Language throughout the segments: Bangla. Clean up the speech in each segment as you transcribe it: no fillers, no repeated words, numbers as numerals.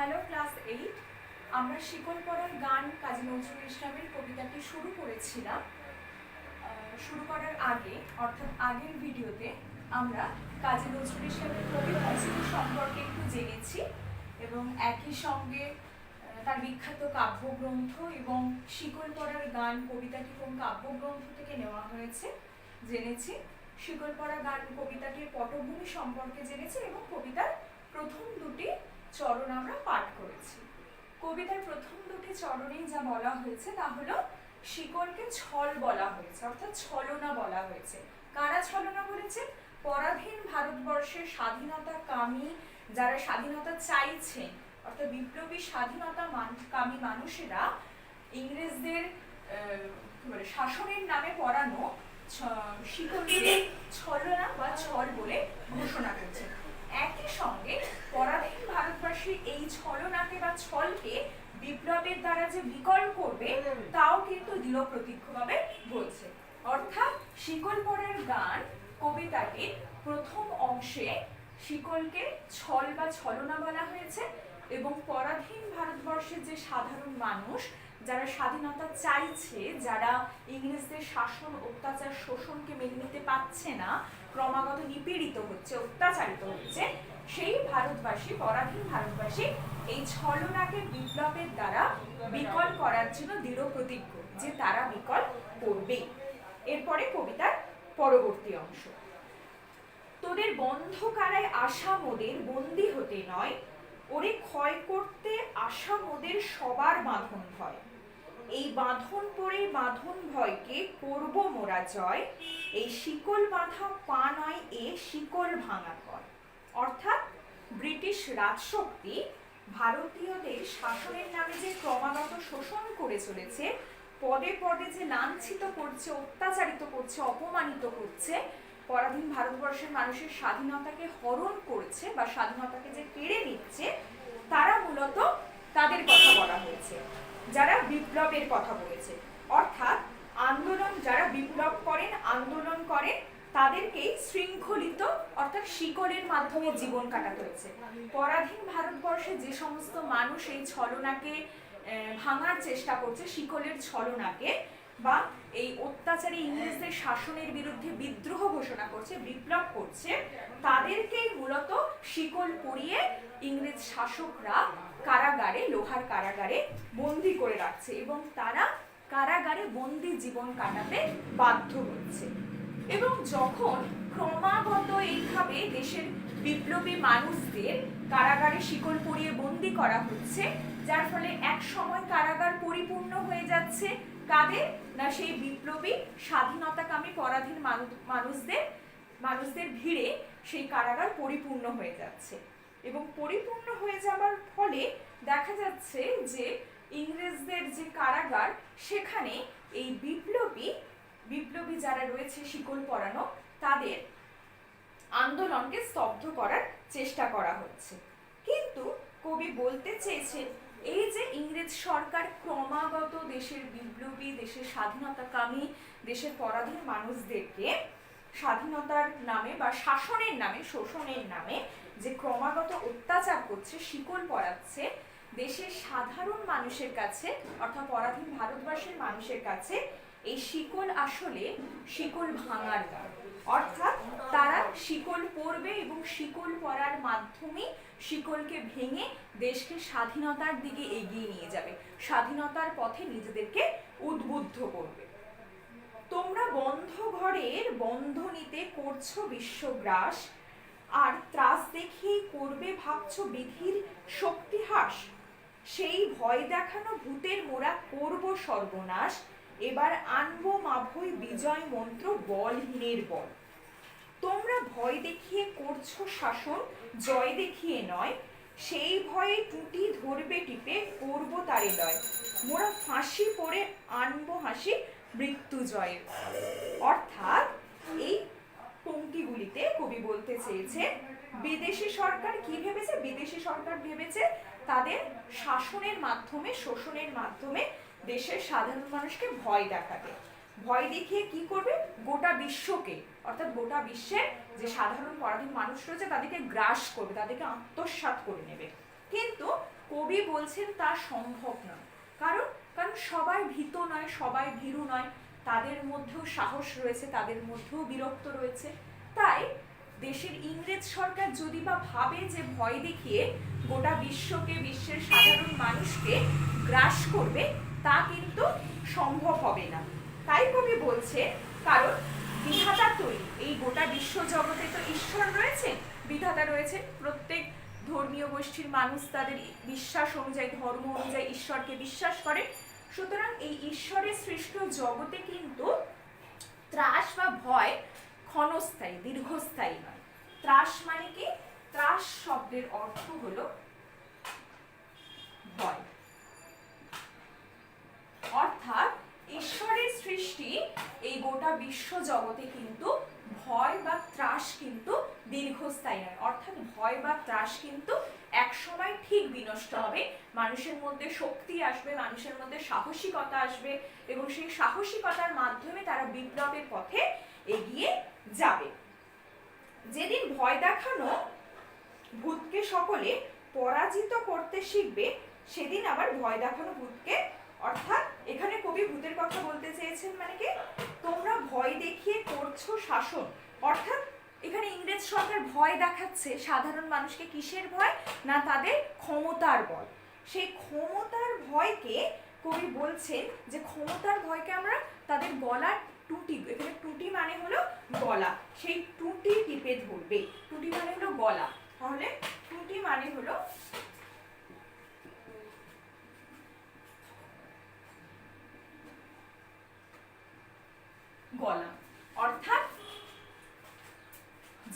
Hello class 8। আমরা শিকল পড়ার গান কাজী নজরুল ইসলামের কবিতাটি শুরু করেছিলাম। শুরু করার আগে অর্থাৎ আগের ভিডিওতে আমরা কাজী নজরুল ইসলামের কবি নজরুল সম্পর্কে একটু জেনেছি এবং একই সঙ্গে তার বিখ্যাত কাব্যগ্রন্থ এবং শিকল পড়ার গান কবিতাটি কোন কাব্যগ্রন্থ থেকে নেওয়া হয়েছে জেনেছি। শিকল পড়া গান কবিতাটির পটভূমি সম্পর্কে জেনেছি এবং কবিতার প্রথম দুটি চরণ আমরা পাঠ করেছি। কবিতার প্রথম দুটি চরণেই যা বলা হয়েছে তা হলো শিকলকে ছল বলা হয়েছে, অর্থাৎ ছলনা বলা হয়েছে। কারা ছলনা বলেছে? পরাধীন ভারতবর্ষের স্বাধীনতা কামী, যারা স্বাধীনতা চাইছেন, অর্থাৎ বিপ্লবী স্বাধীনতা কামী মানুষেরা ইংরেজদের শাসনের নামে পড়ানো শিকলকে ছলনা বা ছল বলে ঘোষণা করছে। একই সঙ্গে পরাধীন ভারতবর্ষের এই ছলনাকে বা ছলকে বিপ্লবের দ্বারা যে বিকল করবে তাও কিন্তু দৃঢ় প্রতিজ্ঞভাবে বলছে। অর্থাৎ শিকল পড়ার গান কবিতাটির প্রথম অংশে শিকলকে ছল বা ছলনা বলা হয়েছে এবং পরাধীন ভারতবর্ষের যে সাধারণ মানুষ যারা স্বাধীনতা চাইছে, যারা ইংরেজদের শাসন অত্যাচার শোষণকে মেনে নিতে পারছে না, ক্রমাগত নিপীড়িত হচ্ছে, অত্যাচারিত হচ্ছে, সেই ভারতবাসী, পরাধীন ভারতবাসী এই ছলনাকে বিপ্লবের দ্বারা বিকল করার জন্য দৃঢ় প্রতিজ্ঞ যে তারা বিকল করবে। এরপরে কবিতার পরবর্তী অংশ। তোদের বন্ধ কারায় আশা মোদের বন্দি হতে নয়, ওরে ক্ষয় করতে আশা মোদের সবার বাঁধন ভয়। এই বাঁধন পরে বাঁধন ভয়কে করব মোরা জয়, এই শিকল বাঁধা পা নয় এ শিকল ভাঙা কর। অর্থাৎ ব্রিটিশ রাজশক্তি ভারতীয়দের শাসনের নামে যে ক্রমাগত শোষণ করে চলেছে, পদে পদে যে লাঞ্ছিত করছে, অত্যাচারিত করছে, অপমানিত করছে, পরাধীন ভারতবর্ষের মানুষের স্বাধীনতাকে হরণ করছে বা স্বাধীনতাকে যে কেড়ে নিচ্ছে, তারা মূলত তাদের কথা বলা হয়েছে, যারা বিপ্লবের কথা বলেছে। অর্থাৎ আন্দোলন, যারা বিপ্লব করেন, আন্দোলন করেন, তাদেরকেই শৃঙ্খলিত অর্থাৎ শিকলের মাধ্যমে জীবন কাটাতে হয়েছে। পরাধীন ভারতবর্ষে যে সমস্ত মানুষ এই ছলনাকে ভাঙার চেষ্টা করছে, শিকলের ছলনাকে, বা এই অত্যাচারী ইংরেজদের শাসনের বিরুদ্ধে বিদ্রোহ ঘোষণা করছে, বিপ্লব করছে, তাদেরকেই মূলত শিকল পরিয়ে ইংরেজ শাসকরা কারাগারে, লোহার কারাগারে বন্দি করে রাখছে এবং তারা কারাগারে বন্দি জীবন কাটাতে বাধ্য হচ্ছে। এবং যখন ক্রমাগত এইভাবে দেশের বিপ্লবী মানুষদের কারাগারে শিকল পরিয়ে বন্দি করা হচ্ছে, যার ফলে এক সময় কারাগার পরিপূর্ণ হয়ে যাচ্ছে কাদের না সেই বিপ্লবী স্বাধীনতাকামী পরাধীন মানুষদের ভিড়ে সেই কারাগার পরিপূর্ণ হয়ে যাচ্ছে এবং পরিপূর্ণ হয়ে যাওয়ার ফলে দেখা যাচ্ছে যে ইংরেজদের যে কারাগার, সেখানে এই বিপ্লবী যারা রয়েছে শিকল পরানো, তাদের আন্দোলনকে স্তব্ধ করার চেষ্টা করা হচ্ছে। কিন্তু কবি বলতে চেয়েছেন এই যে ইংরেজ সরকার ক্রমাগত দেশের বিপ্লবী, দেশের স্বাধীনতাকামী, দেশের পরাধীন মানুষদেরকে স্বাধীনতার নামে বা শাসনের নামে, শোষণের নামে যে ক্রমাগত অত্যাচার করছে, শিকল পরাচ্ছে, দেশের সাধারণ মানুষের কাছে অর্থাৎ পরাধীন ভারতবর্ষের মানুষের কাছে এই শিকল আসলে শিকল ভাঙার গান। অর্থাৎ তারা শিকল পরবে এবং শিকল পরার মাধ্যমে শিকলকে ভেঙে দেশকে স্বাধীনতার দিকে এগিয়ে নিয়ে যাবে, স্বাধীনতার পথে নিজেদেরকে উদ্বুদ্ধ করবে। তোমরা বন্ধ ঘরের বন্ধনীতে করছো বিশ্বগ্রাস, আর ত্রাস দেখিয়ে করবে ভাবছো বিধির শক্তিহাস। সেই ভয় দেখানো ভূতের মোরা করব সর্বনাশ, এবার আনবো মাভৈ বিজয় মন্ত্র বলহীনের বল। তোমরা ভয় দেখিয়ে করছো শাসন, জয় দেখিয়ে নয়, সেই ভয়ে টুটি ধরবে টিপে করব তারে লয়। মোরা ফাঁসি পড়ে আনবো হাসি মৃত্যু জয়ের। অর্থাৎ এই পংক্তিগুলিতে কবি বলতে চেয়েছে বিদেশি সরকার কি ভেবেছে? বিদেশি সরকার ভেবেছে তাদের শাসনের মাধ্যমে, শোষণের মাধ্যমে দেশের সাধারণ মানুষকে ভয় দেখাতে, ভয় দেখিয়ে কি করবে? গোটা বিশ্বকে, অর্থাৎ গোটা বিশ্বের যে সাধারণ পরাধীন মানুষ রয়েছে তাদেরকে গ্রাস করবে, তাদেরকে আত্মসাৎ করে নেবে। কিন্তু কবি বলছেন তা সম্ভব নয়। কারণ কারণ সবাই ভীত নয়, সবাই ভীরু নয়, তাদের মধ্যেও সাহস রয়েছে, তাদের মধ্যেও বীরত্ব রয়েছে। তাই দেশের ইংরেজ সরকার যদি বা ভাবে যে ভয় দেখিয়ে গোটা বিশ্বকে, বিশ্বের সাধারণ মানুষকে গ্রাস করবে, তা কিন্তু সম্ভব হবে না। তাই কবি বলছে, কারণ বিধাতা তৈরি, এই গোটা বিশ্ব জগতে তো ঈশ্বর রয়েছে, বিধাতা রয়েছে। প্রত্যেক ধর্মীয় গোষ্ঠীর মানুষ তাদের বিশ্বাস অনুযায়ী, ধর্ম অনুযায়ী ঈশ্বরকে বিশ্বাস করে। সুতরাং এই ঈশ্বরের সৃষ্ট জগতে কিন্তু ত্রাস বা ভয় ক্ষণস্থায়ী, দীর্ঘস্থায়ী নয়। ত্রাস মানে কি? ত্রাস শব্দের অর্থ হলো ভয়। অর্থাৎ ঈশ্বরের সৃষ্টি এই গোটা বিশ্ব জগতে কিন্তু ভয় বা ত্রাস কিন্তু দীর্ঘস্থায়ী নয়। অর্থাৎ ভয় বা ত্রাস কিন্তু এক সময় ঠিক বিনষ্ট হবে, মানুষের মধ্যে শক্তি আসবে, মানুষের মধ্যে সাহসিকতা আসবে, এবং সেই সাহসিকতার মাধ্যমে তারা বিপ্লবের পথে এগিয়ে যাবে। যেদিন ভয় দেখানো ভূতকে সকলে পরাজিত করতে শিখবে, সেদিন আবার ভয় দেখানো ভূতকে, অর্থাৎ এখানে কবি ভূতের কথা বলতে চেয়েছেন মানে কি, তোমরা ভয় দেখিয়ে করছো শাসন। অর্থাৎ এখানে ইংরেজ সরকার ভয় দেখাচ্ছে সাধারণ মানুষকে। কিসের ভয়? না তাদের ক্ষমতার বল। সেই ক্ষমতার ভয়কে কবি বলছেন যে ক্ষমতার ভয়কে আমরা তাদের গলার টুটি, এখানে টুটি মানে হলো গলা, সেই টুটি টিপে ধরবে। টুটি মানে হলো গলা, তাহলে টুটি মানে হলো গলা। অর্থাৎ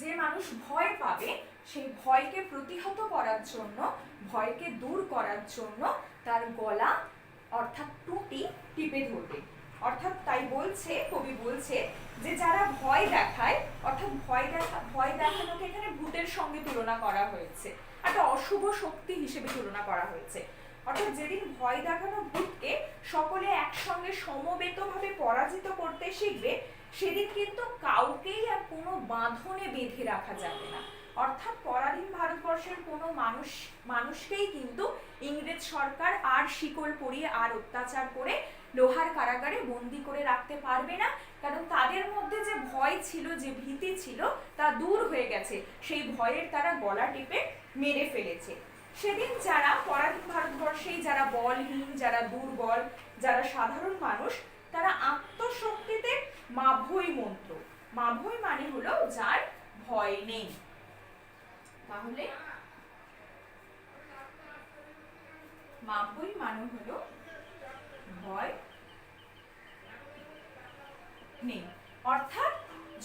যে মানুষ ভয় পাবে, সেই ভয়কে প্রতিহত করার জন্য, ভয়কে দূর করার জন্য তার গলা অর্থাৎ টুটি টিপে ধরবে। অর্থাৎ তাই বলছে, কবি বলছে যে যারা ভয় দেখায়, অর্থাৎ ভয় দেখানোকে এখানে ভূতের সঙ্গে তুলনা করা হয়েছে, একটা অশুভ শক্তি হিসেবে তুলনা করা হয়েছে। অর্থাৎ যেদিন ভয় দেখানো ভূতকে সকলে একসঙ্গে সমবেতভাবে পরাজিত করতে শিখবে, সেদিন কিন্তু কাউকেই আর কোনো বাঁধনে বেঁধে রাখা যাবে না। অর্থাৎ পরাধীন ভারতবর্ষের কোনো মানুষকেই কিন্তু ইংরেজ সরকার আর শিকল পরিয়ে, আর অত্যাচার করে লোহার কারাগারে বন্দি করে রাখতে পারবে না। কারণ তাদের মধ্যে যে ভয় ছিল, যে ভীতি ছিল, তা দূর হয়ে গেছে। সেই ভয়ের তারা গলা টিপে মেরে ফেলেছে। সেদিন যারা পরাধীন ভারতবর্ষেই যারা বলহীন, যারা দুর্বল, যারা সাধারণ মানুষ, তারা আত্মশক্তিতে মাভৈ মন্ত্র, মাভৈ মানে হলো যার ভয় নেই। তাহলে মাভৈ মানে হলো ভয় নেই। অর্থাৎ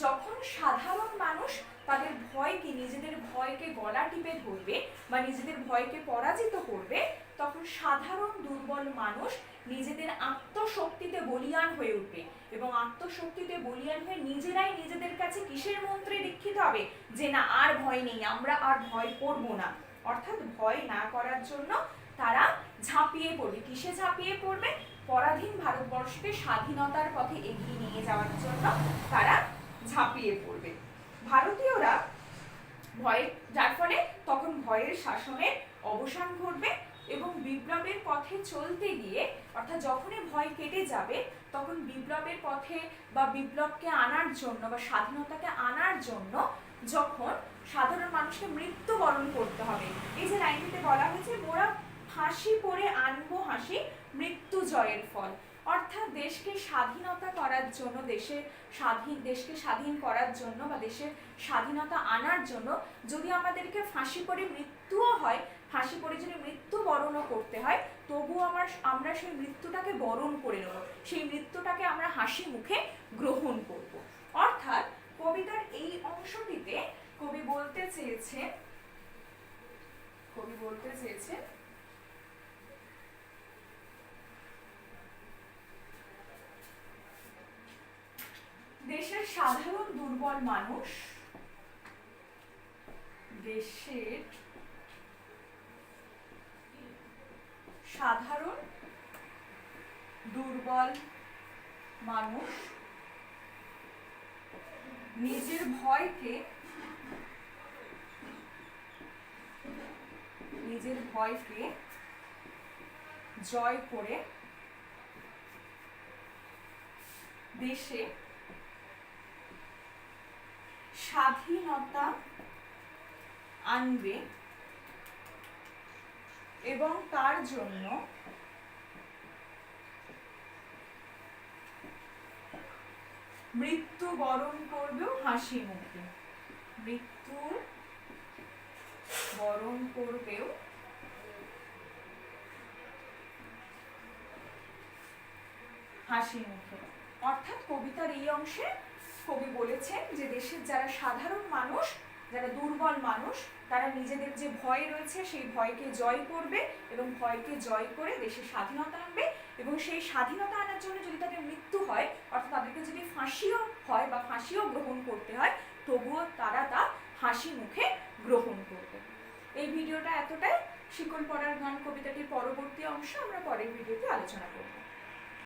যখন সাধারণ মানুষ তাদের ভয়কে, নিজেদের ভয়কে গলা টিপে ধরবে বা নিজেদের ভয়কে পরাজিত করবে, তখন সাধারণ দুর্বল মানুষ নিজেদের আত্মশক্তিতে বলীয়ান হয়ে উঠবে, এবং আত্মশক্তিতে বলীয়ান হয়ে নিজেরাই নিজেদের কাছে কিসের মন্ত্রে দীক্ষিত হবে? যে না, আর ভয় নেই, আমরা আর ভয় করব না। অর্থাৎ ভয় না করার জন্য তারা ঝাঁপিয়ে পড়বে। কিসে ঝাঁপিয়ে পড়বে? পরাধীন ভারতবর্ষকে স্বাধীনতার পথে এগিয়ে নিয়ে যাওয়ার জন্য তারা ঝাঁপিয়ে পড়বে। ভারতীয়রা ভয়, যার ফলে তখন ভয়ের শাসনের অবসান ঘটবে, এবং বিপ্লবের পথে চলতে গিয়ে, অর্থাৎ যখনই ভয় কেটে যাবে, তখন বিপ্লবের পথে বা বিপ্লবকে আনার জন্য বা স্বাধীনতাকে আনার জন্য যখন সাধারণ মানুষকে মৃত্যুবরণ করতে হবে, এই যে লাইনটিতে বলা হয়েছে, মোরা ফাঁসি পড়ে আনবো হাসি, মৃত্যু জয়ের ফল। অর্থাৎ দেশকে স্বাধীনতা করার জন্য, দেশকে স্বাধীন করার জন্য বা দেশের স্বাধীনতা আনার জন্য যদি আমাদেরকে ফাঁসি পড়ে মৃত্যুও হয়, ফাঁসি পড়ে যদি মৃত্যুবরণও করতে হয়, তবুও আমরা সেই মৃত্যুটাকে বরণ করে নেব, সেই মৃত্যুটাকে আমরা হাসি মুখে গ্রহণ করব। অর্থাৎ কবিতার এই অংশটিতে কবি বলতে চেয়েছে দেশের সাধারণ দুর্বল মানুষ, দেশের সাধারণ দুর্বল মানুষ নিজের ভয়কে জয় করে দেশে স্বাধীনতা আনবে এবং তার জন্য মৃত্যুবরণ করবেও হাসি মুখে, মৃত্যুবরণ করবেও হাসি মুখে। অর্থাৎ কবিতার এই অংশে কবি বলেছেন যে দেশের যারা সাধারণ মানুষ, যারা দুর্বল মানুষ, তারা নিজেদের যে ভয় রয়েছে সেই ভয়কে জয় করবে এবং ভয়কে জয় করে দেশে স্বাধীনতা আনবে এবং সেই স্বাধীনতা আনার জন্য যদি তাদের মৃত্যু হয়, অর্থাৎ তাদেরকে যদি ফাঁসিও হয় বা ফাঁসিও গ্রহণ করতে হয়, তবুও তারা তা হাসি মুখে গ্রহণ করবে। এই ভিডিওটা এতটাই। শিকল পরার গান কবিতাটির পরবর্তী অংশ আমরা পরের ভিডিওতে আলোচনা করব।